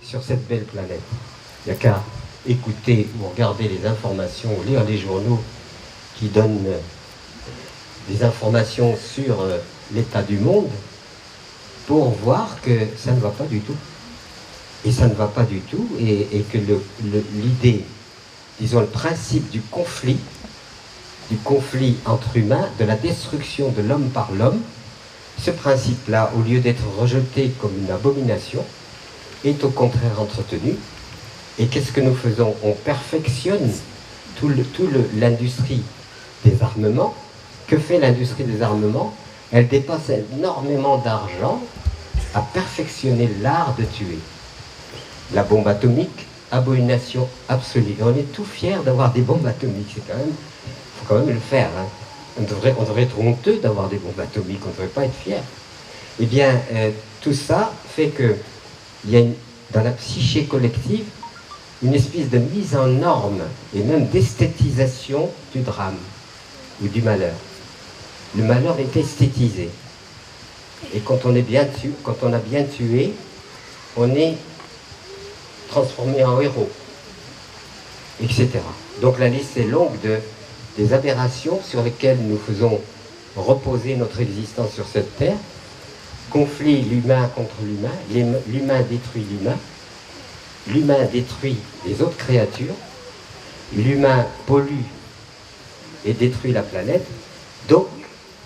sur cette belle planète. Il n'y a qu'à écouter ou regarder les informations, ou lire les journaux qui donnent des informations sur l'état du monde pour voir que ça ne va pas du tout. Et ça ne va pas du tout, et que l'idée, disons le principe du conflit entre humains, de la destruction de l'homme par l'homme, ce principe-là, au lieu d'être rejeté comme une abomination, est au contraire entretenu. Et qu'est-ce que nous faisons? On perfectionne l'industrie des armements. Que fait l'industrie des armements? Elle dépasse énormément d'argent à perfectionner l'art de tuer. La bombe atomique, abomination absolue. Et on est tout fiers d'avoir des bombes atomiques. C'est quand même, faut quand même le faire. Hein. On devrait être honteux d'avoir des bombes atomiques. On ne devrait pas être fiers. Eh bien, tout ça fait qu'il y a dans la psyché collective une espèce de mise en norme et même d'esthétisation du drame ou du malheur. Le malheur est esthétisé. Et quand on a bien tué, on est transformé en héros, etc. Donc la liste est longue des aberrations sur lesquelles nous faisons reposer notre existence sur cette terre. Conflit l'humain contre l'humain, l'humain détruit l'humain détruit les autres créatures, l'humain pollue et détruit la planète. Donc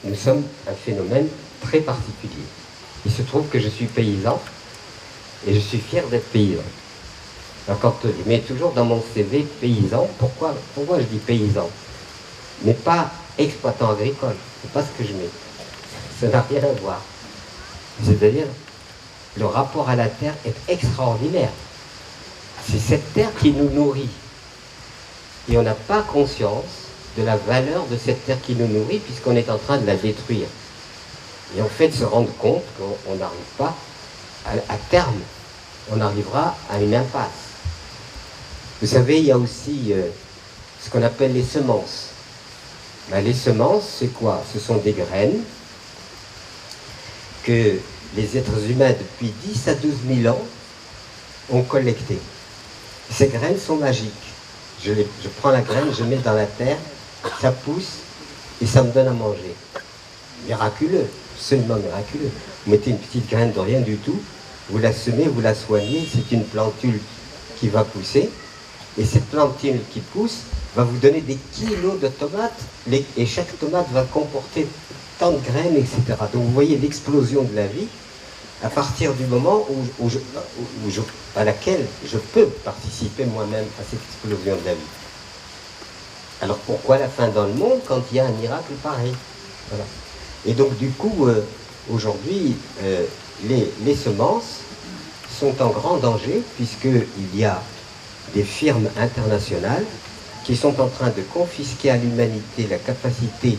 nous sommes un phénomène très particulier. Il se trouve que je suis paysan et je suis fier d'être paysan. Alors quand je mets toujours dans mon CV paysan, pourquoi je dis paysan? Mais pas exploitant agricole, c'est pas ce que je mets. Ça n'a rien à voir. C'est-à-dire, le rapport à la terre est extraordinaire. C'est cette terre qui nous nourrit. Et on n'a pas conscience de la valeur de cette terre qui nous nourrit puisqu'on est en train de la détruire. Et en fait, se rendre compte qu'on n'arrive pas, à terme, on arrivera à une impasse. Vous savez, il y a aussi ce qu'on appelle les semences. Ben, les semences, c'est quoi? Ce sont des graines que les êtres humains, depuis 10 à 12 000 ans, ont collectées. Ces graines sont magiques. Je prends la graine, je mets dans la terre, ça pousse et ça me donne à manger. Miraculeux, absolument miraculeux. Vous mettez une petite graine de rien du tout, vous la semez, vous la soignez, c'est une plantule qui va pousser. Et cette plantule qui pousse va vous donner des kilos de tomates, et chaque tomate va comporter tant de graines, etc. Donc vous voyez l'explosion de la vie à partir du moment à laquelle je peux participer moi-même à cette explosion de la vie. Alors pourquoi la fin dans le monde quand il y a un miracle pareil? Voilà. Et donc du coup, aujourd'hui, les semences sont en grand danger puisqu'il y a des firmes internationales qui sont en train de confisquer à l'humanité la capacité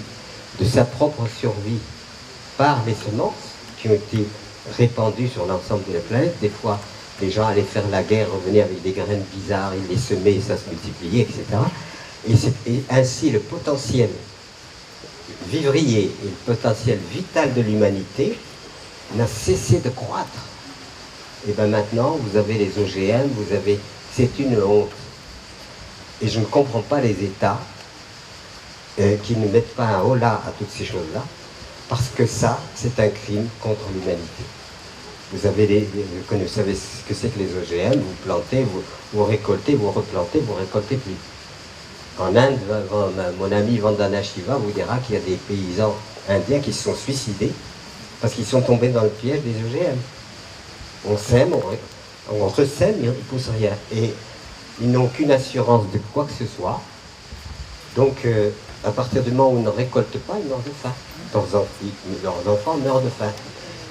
de sa propre survie par les semences qui ont été répandues sur l'ensemble de la planète. Des fois, les gens allaient faire la guerre, revenaient avec des graines bizarres, ils les semaient et ça se multipliait, etc. Et ainsi, le potentiel vivrier et le potentiel vital de l'humanité n'a cessé de croître. Et bien maintenant, vous avez les OGM, c'est une honte. Et je ne comprends pas les États qui ne mettent pas un holà à toutes ces choses-là, parce que ça, c'est un crime contre l'humanité. Vous savez ce que c'est que les OGM, vous plantez, vous récoltez, vous replantez, vous récoltez plus. En Inde, mon ami Vandana Shiva vous dira qu'il y a des paysans indiens qui se sont suicidés parce qu'ils sont tombés dans le piège des OGM. On sème, on ressème, ils ne poussent rien. Et ils n'ont aucune assurance de quoi que ce soit. Donc, à partir du moment où ils ne récoltent pas, ils meurent de faim. Leurs enfants meurent de faim.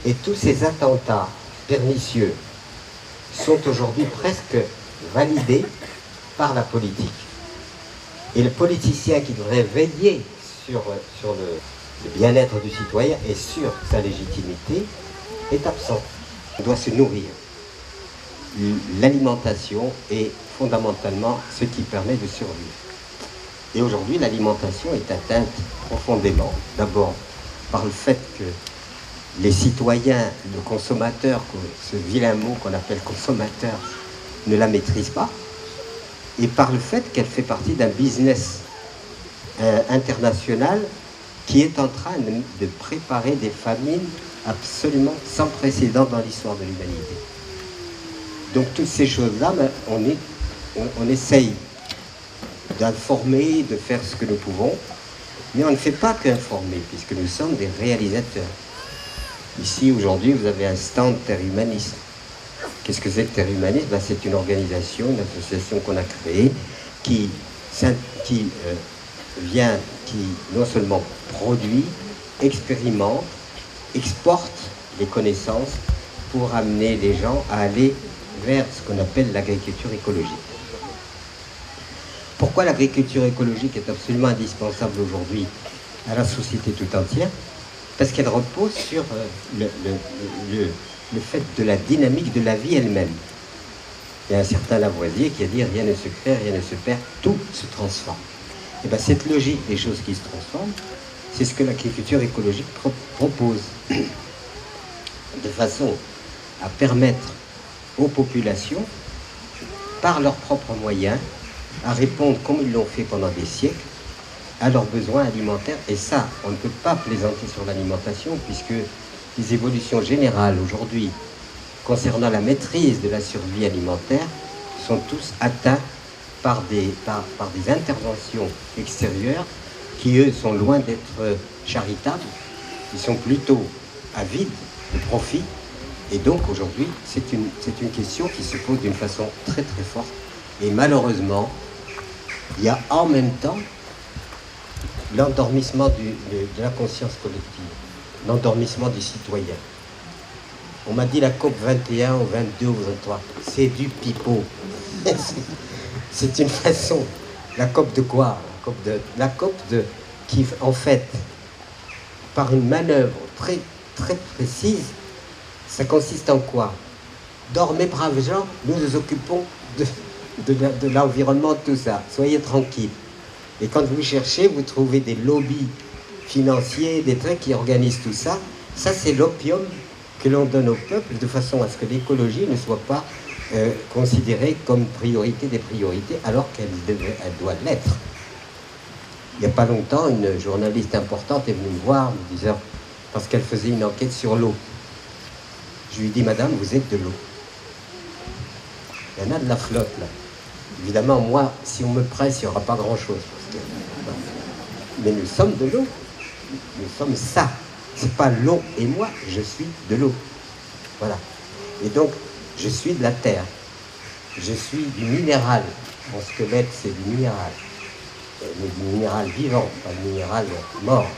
Et tous ces attentats pernicieux sont aujourd'hui presque validés par la politique. Et le politicien qui devrait veiller sur le bien-être du citoyen et sur sa légitimité est absent. On doit se nourrir. L'alimentation est fondamentalement ce qui permet de survivre. Et aujourd'hui, l'alimentation est atteinte profondément, d'abord par le fait que les citoyens, le consommateur, ce vilain mot qu'on appelle consommateur, ne la maîtrise pas, et par le fait qu'elle fait partie d'un business international qui est en train de préparer des famines absolument sans précédent dans l'histoire de l'humanité. Donc toutes ces choses-là, ben, on essaye d'informer, de faire ce que nous pouvons, mais on ne fait pas qu'informer, puisque nous sommes des réalisateurs. Ici, aujourd'hui, vous avez un stand Terre Humanisme. Qu'est-ce que c'est que Terre Humanisme? Ben, c'est une organisation, une association qu'on a créée qui non seulement produit, expérimente, exporte les connaissances pour amener les gens à aller vers ce qu'on appelle l'agriculture écologique. Pourquoi l'agriculture écologique est absolument indispensable aujourd'hui à la société tout entière? Parce qu'elle repose sur le fait de la dynamique de la vie elle-même. Il y a un certain Lavoisier qui a dit « rien ne se crée, rien ne se perd, tout se transforme ». Et bien cette logique des choses qui se transforment, c'est ce que l'agriculture écologique propose, de façon à permettre aux populations, par leurs propres moyens, à répondre comme ils l'ont fait pendant des siècles, à leurs besoins alimentaires. Et ça, on ne peut pas plaisanter sur l'alimentation, puisque les évolutions générales aujourd'hui concernant la maîtrise de la survie alimentaire sont tous atteints par des interventions extérieures qui, eux, sont loin d'être charitables. Ils sont plutôt avides de profit. Et donc, aujourd'hui, c'est une question qui se pose d'une façon très, très forte. Et malheureusement, il y a en même temps l'endormissement de la conscience collective, l'endormissement du citoyen. On m'a dit la COP 21 ou 22 ou 23, c'est du pipeau. C'est une façon. La COP de quoi? La COP qui, en fait, par une manœuvre très, très précise, ça consiste en quoi? Dormez, braves gens, nous nous occupons de l'environnement, tout ça. Soyez tranquilles. Et quand vous cherchez, vous trouvez des lobbies financiers, des trucs qui organisent tout ça. Ça, c'est l'opium que l'on donne au peuple de façon à ce que l'écologie ne soit pas considérée comme priorité des priorités, alors qu'elle doit l'être. Il n'y a pas longtemps, une journaliste importante est venue me voir, me disant, parce qu'elle faisait une enquête sur l'eau. Je lui dis, madame, vous êtes de l'eau. Il y en a de la flotte, là. Évidemment, moi, si on me presse, il n'y aura pas grand-chose. Mais nous sommes de l'eau. Nous sommes ça. C'est pas l'eau et moi, je suis de l'eau. Voilà. Et donc, je suis de la terre. Je suis du minéral. Mon squelette, c'est du minéral. Mais du minéral vivant, pas du minéral mort.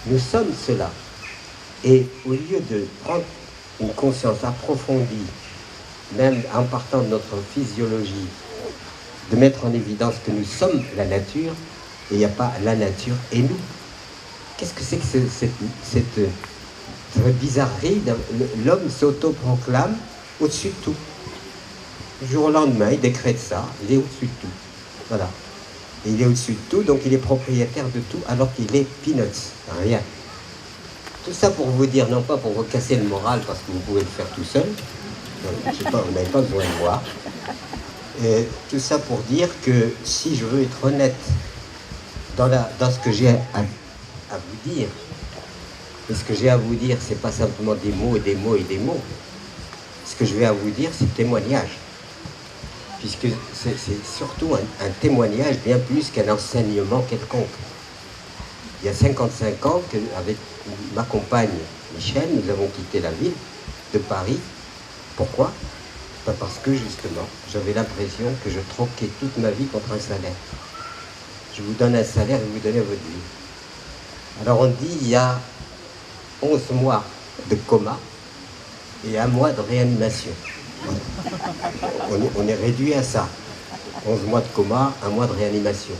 Nous sommes cela. Et au lieu de prendre une conscience approfondie, même en partant de notre physiologie, de mettre en évidence que nous sommes la nature, et il n'y a pas la nature et nous. Qu'est-ce que c'est que cette bizarrerie? L'homme s'autoproclame au-dessus de tout. Du jour au lendemain, il décrète ça, il est au-dessus de tout. Voilà. Et il est au-dessus de tout, donc il est propriétaire de tout, alors qu'il est peanuts, rien. Tout ça pour vous dire, non pas pour vous casser le moral, parce que vous pouvez le faire tout seul, je sais pas, vous n'avez pas besoin de moi. Et tout ça pour dire que si je veux être honnête dans ce que j'ai à vous dire, et ce que j'ai à vous dire, c'est pas simplement des mots et des mots et des mots. Ce que je vais à vous dire, c'est témoignage. Puisque c'est surtout un témoignage bien plus qu'un enseignement quelconque. Il y a 55 ans, avec ma compagne Michel, nous avons quitté la ville de Paris. Pourquoi? Parce que justement, j'avais l'impression que je troquais toute ma vie contre un salaire. Je vous donne un salaire et vous donnez votre vie. Alors on dit, il y a 11 mois de coma et 1 mois de réanimation. On est réduit à ça. 11 mois de coma, 1 mois de réanimation.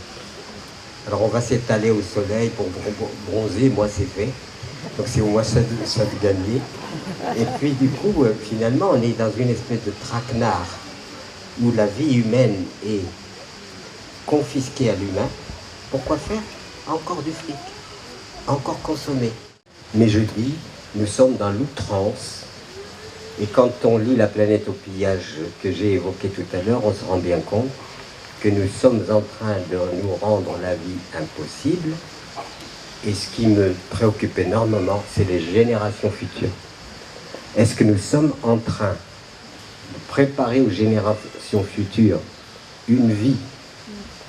Alors on va s'étaler au soleil pour bronzer, moi c'est fait. Donc c'est au moins ça de gagner. Et puis du coup, finalement, on est dans une espèce de traquenard où la vie humaine est confisquée à l'humain. Pourquoi faire? Encore du fric, encore consommer. Mais je dis, nous sommes dans l'outrance. Et quand on lit La planète au pillage que j'ai évoqué tout à l'heure, on se rend bien compte que nous sommes en train de nous rendre la vie impossible. Et ce qui me préoccupe énormément, c'est les générations futures. Est-ce que nous sommes en train de préparer aux générations futures une vie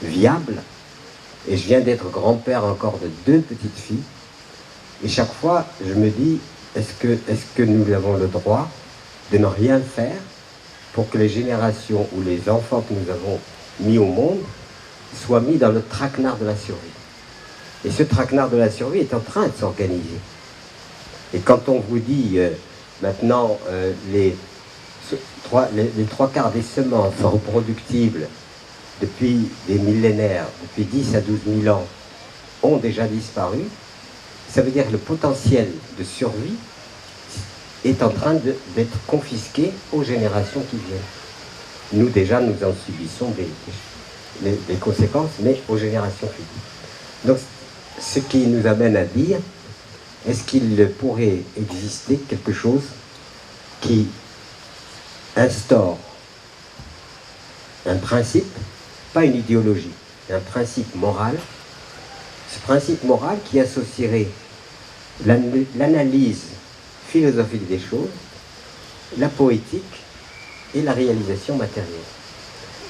viable? Et je viens d'être grand-père encore de 2 petites filles. Et chaque fois, je me dis, est-ce que nous avons le droit de ne rien faire pour que les générations ou les enfants que nous avons mis au monde soient mis dans le traquenard de la survie? Et ce traquenard de la survie est en train de s'organiser. Et quand on vous dit maintenant les 3/4 des semences reproductibles depuis des millénaires, depuis 10 à 12 000 ans, ont déjà disparu, ça veut dire que le potentiel de survie est en train d'être confisqué aux générations qui viennent. Nous déjà, nous en subissons des conséquences, mais aux générations futures. Donc, ce qui nous amène à dire, est-ce qu'il pourrait exister quelque chose qui instaure un principe, pas une idéologie, un principe moral, ce principe moral qui associerait l'analyse philosophique des choses, la poétique et la réalisation matérielle.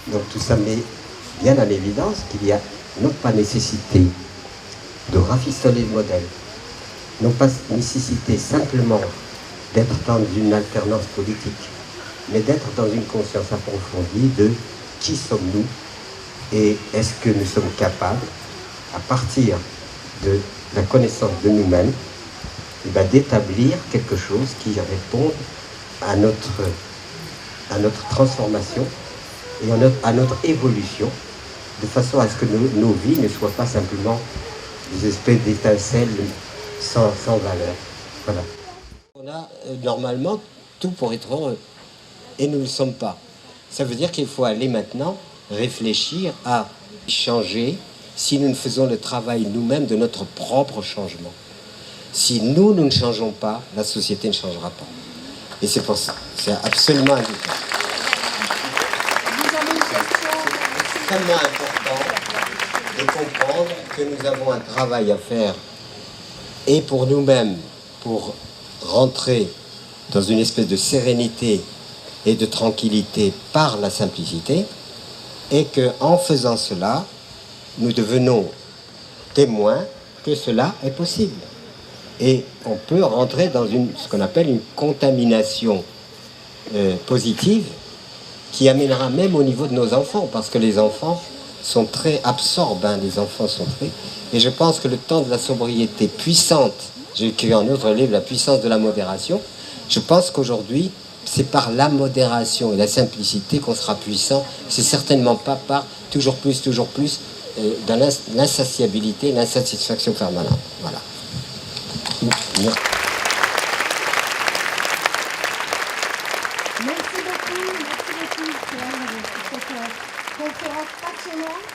Donc tout ça met bien en évidence qu'il y a non pas nécessité de rafistoler le modèle, non pas nécessité simplement d'être dans une alternance politique, mais d'être dans une conscience approfondie de qui sommes-nous et est-ce que nous sommes capables, à partir de la connaissance de nous-mêmes, d'établir quelque chose qui réponde à notre transformation et à notre évolution, de façon à ce que nos vies ne soient pas simplement des espèces d'étincelles sans valeur. Voilà. On a normalement tout pour être heureux, et nous ne le sommes pas. Ça veut dire qu'il faut aller maintenant réfléchir à changer si nous ne faisons le travail nous-mêmes de notre propre changement. Si nous ne changeons pas, la société ne changera pas. Et c'est pour ça, c'est absolument indispensable. C'est extrêmement important de comprendre que nous avons un travail à faire et pour nous-mêmes, pour rentrer dans une espèce de sérénité et de tranquillité par la simplicité, et qu'en faisant cela, nous devenons témoins que cela est possible. Et on peut rentrer dans ce qu'on appelle une contamination positive qui amènera même au niveau de nos enfants, parce que les enfants sont très absorbants, les enfants sont très... Et je pense que le temps de la sobriété puissante, j'ai écrit un autre livre, La puissance de la modération, je pense qu'aujourd'hui, c'est par la modération et la simplicité qu'on sera puissant, c'est certainement pas par toujours plus, dans l'insatiabilité, l'insatisfaction permanente. Voilà. Merci beaucoup, Pierre, pour cette conférence passionnante.